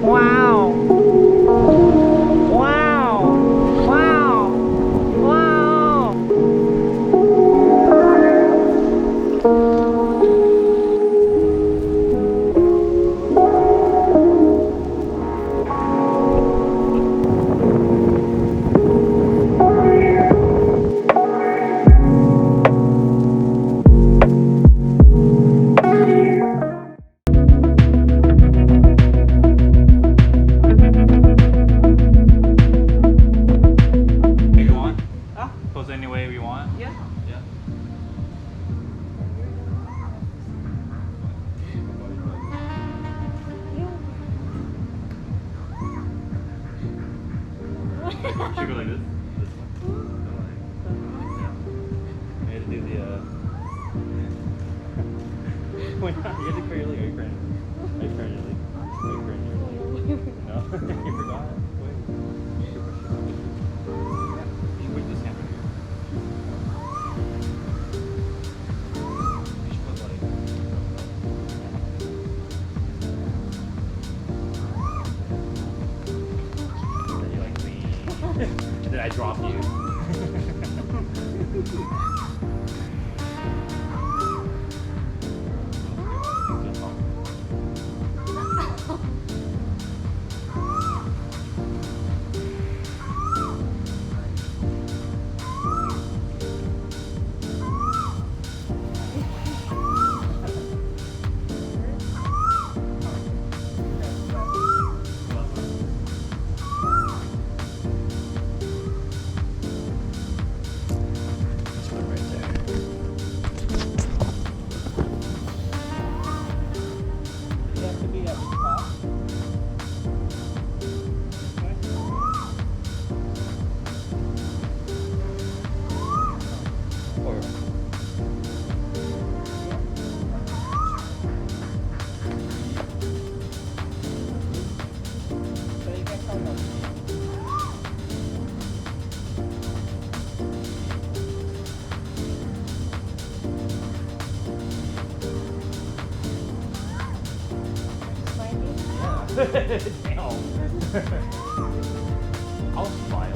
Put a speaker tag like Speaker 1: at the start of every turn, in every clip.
Speaker 1: Wow. Wow. Wow. Wow.
Speaker 2: Pose any way we want?
Speaker 1: Yeah.
Speaker 2: Yeah. Should go like this? This one? Yeah. I had to do the wait, you have to clear your leg. Are you crying? Are you crying your leg? Are you crying your leg? No? You forgot? Wait. You should put this hand right here. You should put like and then you like lean. And then I drop you. Damn. I'll smile.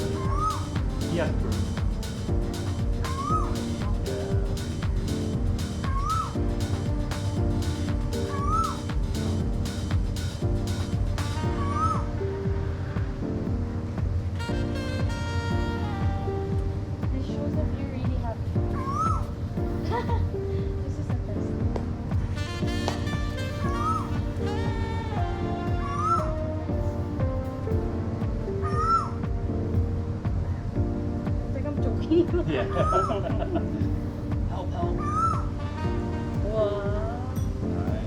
Speaker 2: He has proof.
Speaker 3: This shows that you're really happy. This is the best. It's like I'm joking.
Speaker 2: Yeah. Help, help.
Speaker 3: Wow.
Speaker 2: Okay.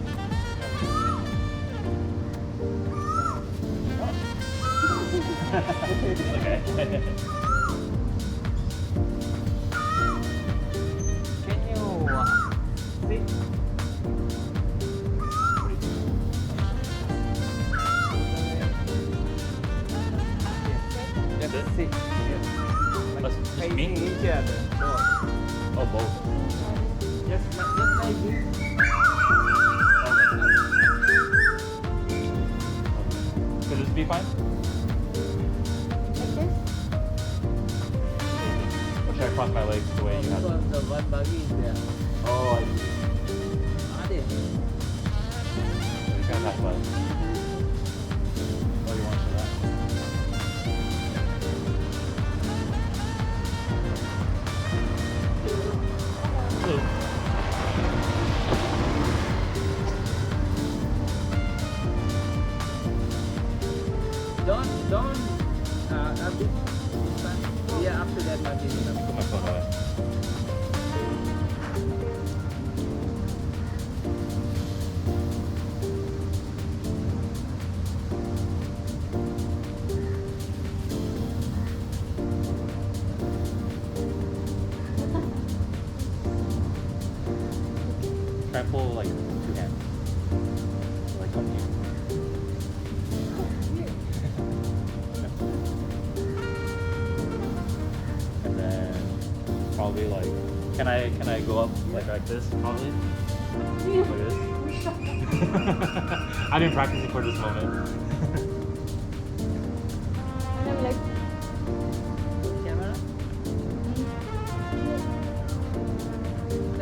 Speaker 1: Can you see? Just sit.
Speaker 2: Let's just
Speaker 1: Facing
Speaker 2: meet.
Speaker 1: each other. Both.
Speaker 2: Oh, both.
Speaker 1: Just like this.
Speaker 2: Could this be fine?
Speaker 3: Like this?
Speaker 2: Or should I cross my legs the way you have?
Speaker 1: Because the one buggy is there.
Speaker 2: Oh, I see.
Speaker 1: Are they?
Speaker 2: So you kind of have to like. Oh, you want to that?
Speaker 1: Don't a bit distant. Yeah, after that might be enough.
Speaker 2: Put my phone away. Try and pull like two hands. Like come here. And then probably like can I go up like this probably? Like this? I didn't practice it for this moment.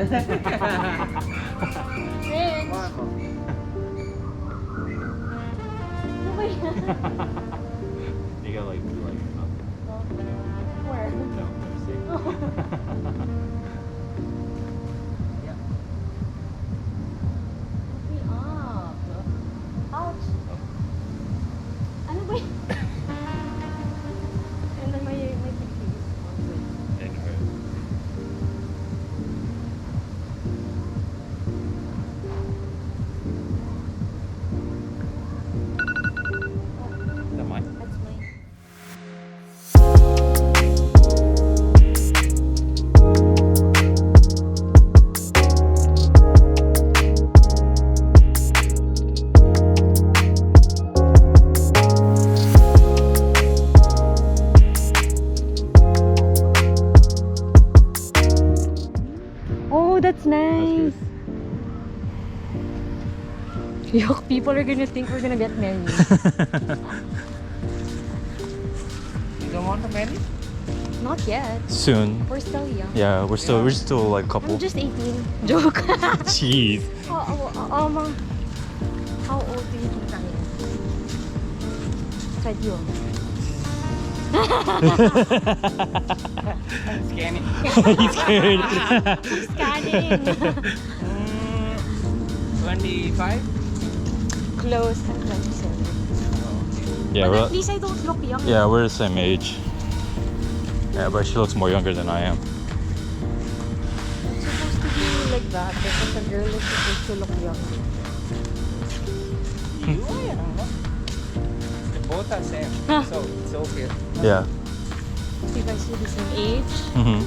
Speaker 3: Cringe.
Speaker 1: Wow.
Speaker 3: Ano ba yan?
Speaker 2: You got like
Speaker 3: Where?
Speaker 2: no, see.
Speaker 1: Yeah.
Speaker 3: Put me up. Ouch. Ano ba yan? And then my face.
Speaker 2: It hurt. Is that mine?
Speaker 3: That's mine. Oh, that's nice. Yuck, people are gonna think we're gonna get married.
Speaker 1: You don't want to marry?
Speaker 3: Not yet.
Speaker 2: Soon.
Speaker 3: We're still young.
Speaker 2: Yeah, we're still like a couple.
Speaker 3: I'm just 18. Joke.
Speaker 2: Jeez.
Speaker 3: How old do you think I am? 21.
Speaker 1: Scanning.
Speaker 2: He's scared.
Speaker 3: Scanning.
Speaker 1: 25?
Speaker 3: Close. I'm 27.
Speaker 2: Yeah,
Speaker 3: But
Speaker 2: we're,
Speaker 3: at least I don't look young.
Speaker 2: yeah, we're the same age. Yeah, but she looks more younger than I am.
Speaker 3: It's supposed to be like that because a girl is supposed to look young.
Speaker 1: You are young, no? They both are same. So it's okay.
Speaker 2: Yeah.
Speaker 3: You guys are the same age?
Speaker 2: Mm-hmm.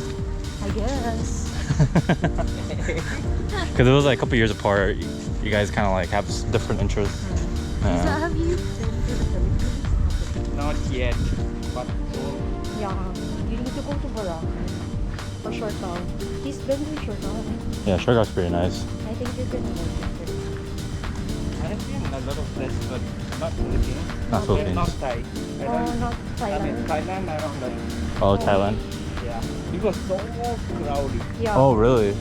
Speaker 3: I guess.
Speaker 2: Because it was like a couple years apart. You guys kind of like have different interests.
Speaker 3: Izza, have you been to the Philippines?
Speaker 1: Not yet. But
Speaker 3: Yeah. You need to go to Boracay. Or Siargao. He's been to Siargao.
Speaker 2: Yeah, Siargao's pretty nice.
Speaker 3: I think you're gonna like it.
Speaker 1: I have been in a lot of places, but not Philippines.
Speaker 2: Not
Speaker 3: Okay.
Speaker 2: Philippines.
Speaker 1: Not Thai. I
Speaker 3: Oh,
Speaker 1: don't-
Speaker 3: not
Speaker 1: I mean,
Speaker 3: Thailand.
Speaker 1: Thailand, I don't like.
Speaker 2: Oh, Thailand.
Speaker 1: Yeah. It was so crowded.
Speaker 3: Yeah.
Speaker 2: Oh, really?
Speaker 1: Yeah.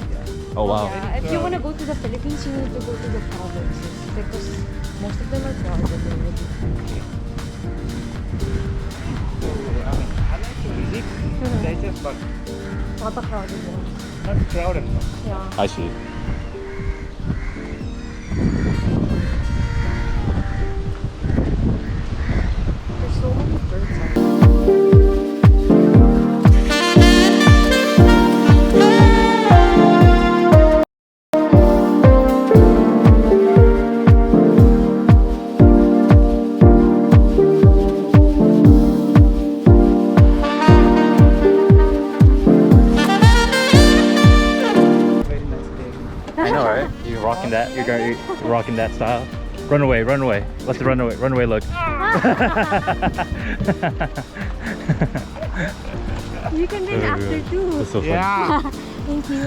Speaker 2: Oh, wow.
Speaker 3: Yeah, if you want to go to the Philippines, you need to go to the provinces because most of them are crowded already.
Speaker 1: I mean, I like to visit places, but
Speaker 3: Not the crowded ones.
Speaker 1: not crowded. No.
Speaker 3: Yeah.
Speaker 2: I see.
Speaker 3: There's so many birds out.
Speaker 1: Very nice day.
Speaker 2: I know, right? You're rocking that. You're rocking that style. Run away, run away. Let's run away. Run away look.
Speaker 3: You can win after too.
Speaker 2: That's so fun.
Speaker 1: Yeah.
Speaker 3: Thank you.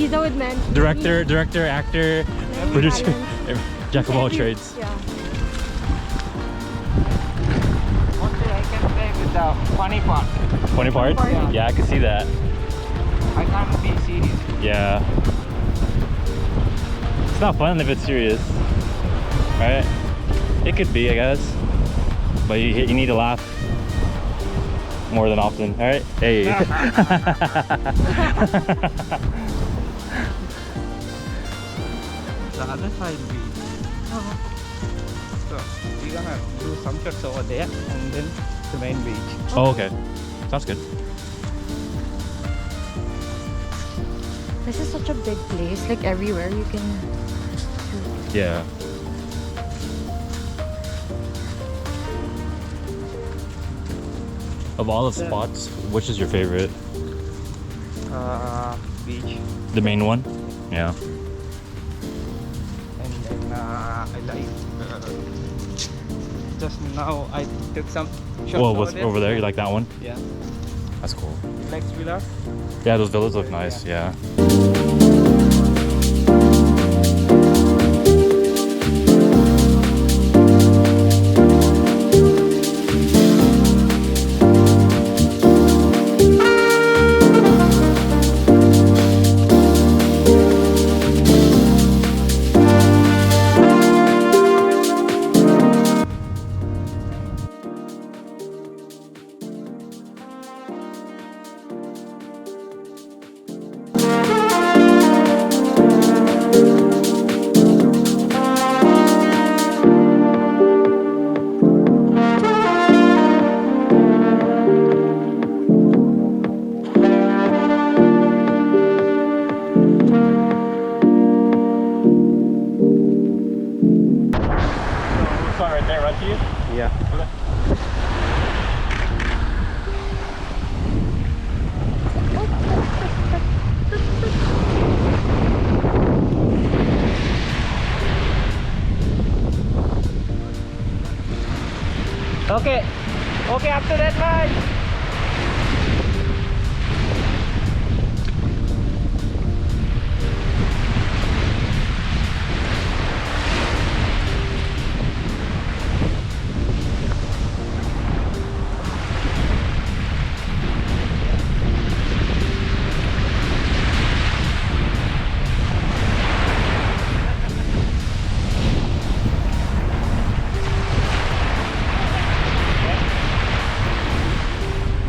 Speaker 3: Izza with man.
Speaker 2: Director, actor,
Speaker 3: Many
Speaker 2: producer,
Speaker 3: talents.
Speaker 2: jack of all
Speaker 3: Every-
Speaker 2: trades.
Speaker 3: Yeah.
Speaker 1: Only I can play with the funny part.
Speaker 2: Funny parts?
Speaker 3: part.
Speaker 2: Yeah, I can see that.
Speaker 1: I can't be serious.
Speaker 2: Yeah. It's not fun if it's serious, right? It could be, I guess, but you need to laugh more than often. All right? Hey.
Speaker 1: The other side beach. So we're gonna do some shots over there and then the main beach.
Speaker 2: Oh, okay. Sounds good.
Speaker 3: This is such a big place. Like everywhere you can shoot.
Speaker 2: Yeah. Of all the spots, which is your favorite?
Speaker 1: Beach.
Speaker 2: The main one? Yeah.
Speaker 1: And then I like just now I took some shots
Speaker 2: Well, what's
Speaker 1: there.
Speaker 2: over there? You like that one?
Speaker 1: Yeah.
Speaker 2: That's cool.
Speaker 1: You like Villa?
Speaker 2: Yeah, those villas look nice. Yeah. ride to you?
Speaker 1: Yeah. Okay. Okay, after that ride.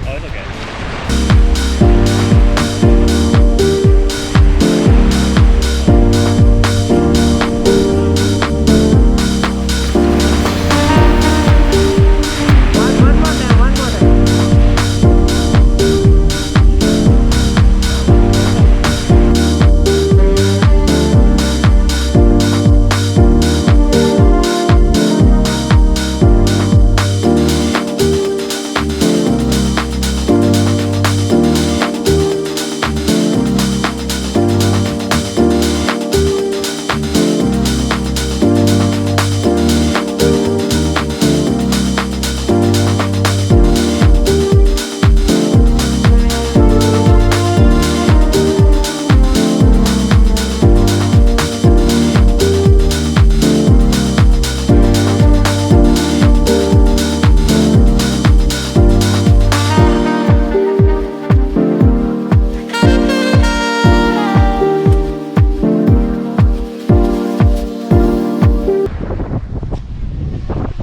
Speaker 2: Oh, it's okay.
Speaker 3: One more time, one more time.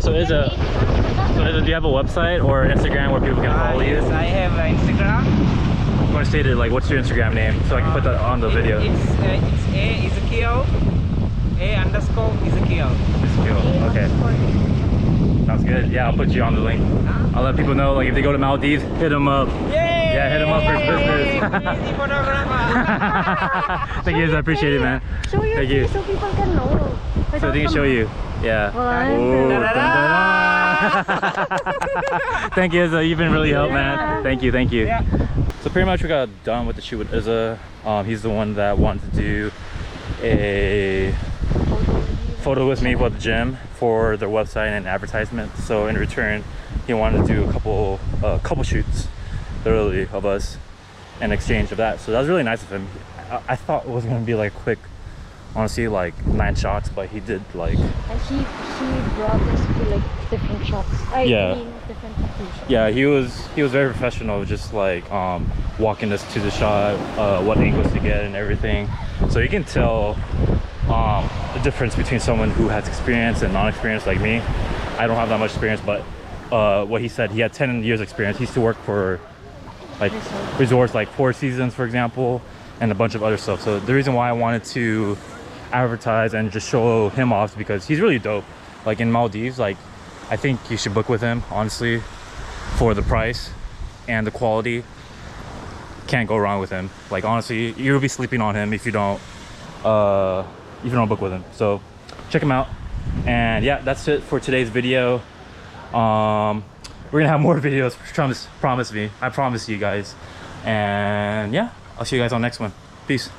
Speaker 2: So Izza, do you have a website or Instagram where people can follow you?
Speaker 1: Yes, I have Instagram.
Speaker 2: You want to state it, like, what's your Instagram name so I can put that on the video?
Speaker 1: It's A Ezekiel. A_Ezekiel.
Speaker 2: Okay. Sounds good. Yeah, I'll put you on the link. I'll let people know, like, if they go to Maldives, hit them up.
Speaker 1: Yay!
Speaker 2: Yeah, hit him up for his business.
Speaker 1: Easy photographer.
Speaker 2: Thank you, I appreciate it, man.
Speaker 3: Show your
Speaker 2: Thank you.
Speaker 3: face so people can know.
Speaker 2: So I think I show you. Yeah.
Speaker 3: One,
Speaker 2: Ooh,
Speaker 3: two,
Speaker 2: dun, dun, dun. Thank you, Izza. You've been really helped, man. Thank you, thank you.
Speaker 1: Yeah.
Speaker 2: So pretty much we got done with the shoot with Izza. He's the one that wanted to do a photo with me about the gym for their website and advertisement. So in return, he wanted to do a couple shoots, literally, of us in exchange of that. So that was really nice of him. I thought it was gonna be like quick, honestly, like 9 shots, but he did like.
Speaker 3: And he brought us to like different shots.
Speaker 2: Yeah.
Speaker 3: Different locations.
Speaker 2: Yeah, he was very professional, just like walking us to the shot, what angles to get and everything. So you can tell the difference between someone who has experience and non-experience like me. I don't have that much experience, but what he said, he had 10 years experience. He used to work for like resorts like Four Seasons, for example, and a bunch of other stuff. So the reason why I wanted to advertise and just show him off is because he's really dope. Like in Maldives, like I think you should book with him, honestly, for the price and the quality. Can't go wrong with him. Like honestly, you'll be sleeping on him if you don't book with him. So check him out. And yeah, that's it for today's video. We're gonna have more videos, promise me. I promise you guys. And yeah, I'll see you guys on the next one. Peace.